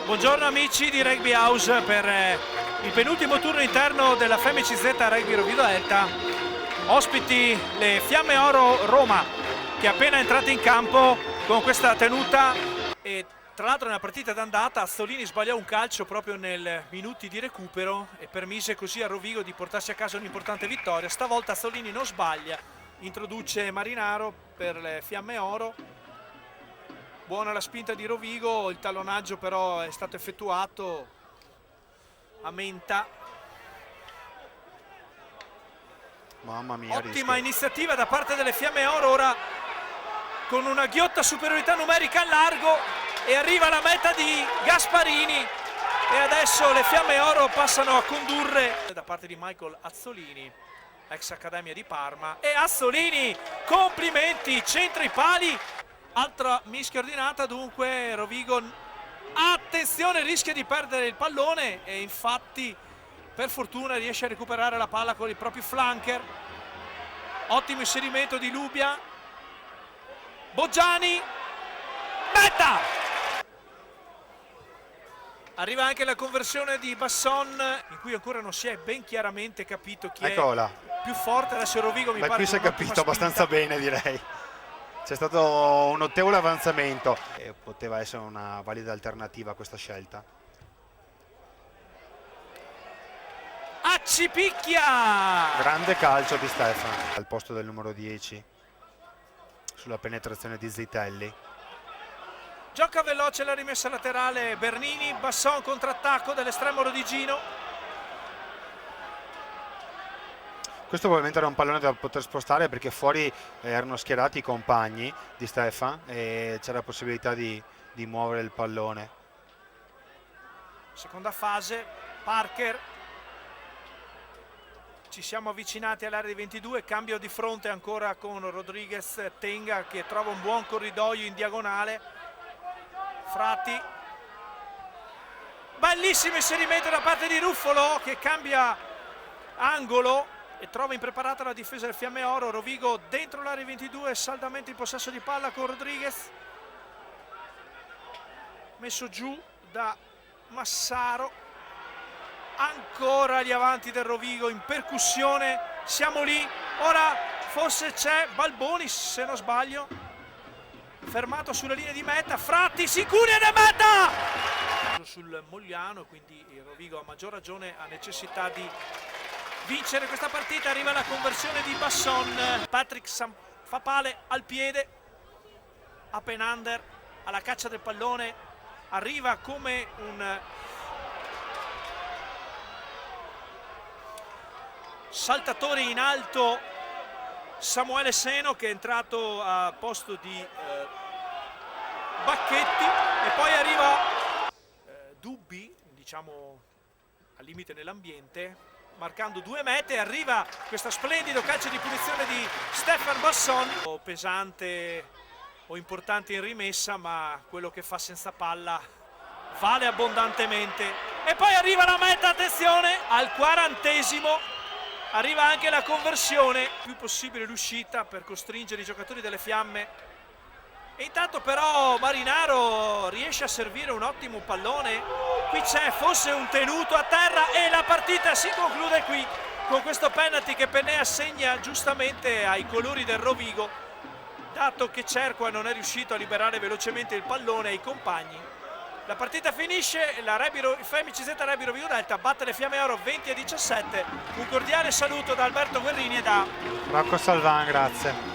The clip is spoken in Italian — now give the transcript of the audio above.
Buongiorno amici di Rugby House per il penultimo turno interno della FMCZ Rugby Rovigo Delta. Ospiti le Fiamme Oro Roma, che è appena entrata in campo con questa tenuta, e tra l'altro nella partita d'andata Azzolini sbagliò un calcio proprio nei minuti di recupero e permise così a Rovigo di portarsi a casa un'importante vittoria. Stavolta Azzolini non sbaglia, introduce Marinaro per le Fiamme Oro. Buona la spinta di Rovigo, il tallonaggio però è stato effettuato a menta. Mamma mia, ottima iniziativa da parte delle Fiamme Oro, ora con una ghiotta superiorità numerica a largo, e arriva la meta di Gasparini e adesso le Fiamme Oro passano a condurre da parte di Michael Azzolini, ex Accademia di Parma. E Azzolini, complimenti, centra i pali. Altra mischia ordinata, dunque Rovigo, attenzione, rischia di perdere il pallone e infatti per fortuna riesce a recuperare la palla con i propri flanker. Ottimo inserimento di Lubia, Boggiani, meta! Arriva anche la conversione di Basson, in cui ancora non si è ben chiaramente capito chi Eccola. è più forte. Adesso Rovigo mi pare qui si è capito abbastanza bene, direi. C'è stato un notevole avanzamento e poteva essere una valida alternativa a questa scelta. Accipicchia! Grande calcio di Stefan al posto del numero 10 sulla penetrazione di Zitelli. Gioca veloce la rimessa laterale Bernini, Basson contrattacco dell'estremo rodigino. Questo probabilmente era un pallone da poter spostare perché fuori erano schierati i compagni di Stefan e c'era la possibilità di muovere il pallone. Seconda fase, Parker. Ci siamo avvicinati all'area di 22, cambio di fronte ancora con Rodriguez Tenga che trova un buon corridoio in diagonale. Frati. Bellissimo inserimento da parte di Ruffolo che cambia angolo e trova impreparata la difesa del Fiamme Oro. Rovigo dentro l'area 22, saldamente in possesso di palla con Rodriguez, messo giù da Massaro. Ancora gli avanti del Rovigo in percussione, siamo lì, ora forse c'è Balboni se non sbaglio, fermato sulla linea di meta. Fratti sicuri ed è meta sul Mogliano, quindi il Rovigo a maggior ragione ha necessità di vincere questa partita. Arriva la conversione di Basson, Patrick Fapale al piede, Appenander alla caccia del pallone, arriva come un saltatore in alto Samuele Seno, che è entrato a posto di Bacchetti, e poi arriva Dubbi, diciamo al limite nell'ambiente, marcando due mete. Arriva questo splendido calcio di punizione di Stefan Basson, pesante o importante in rimessa, ma quello che fa senza palla vale abbondantemente. E poi arriva la meta, attenzione, al 40°, arriva anche la conversione, più possibile l'uscita per costringere i giocatori delle Fiamme. E intanto però Marinaro riesce a servire un ottimo pallone. Qui c'è forse un tenuto a terra e la partita si conclude qui con questo penalty che Pennè assegna giustamente ai colori del Rovigo, dato che Cerqua non è riuscito a liberare velocemente il pallone ai compagni. La partita finisce, la FMCZ Rugby Rovigo Delta batte le Fiamme Oro 20-17. Un cordiale saluto da Alberto Guerrini e da Rocco Salvan, grazie.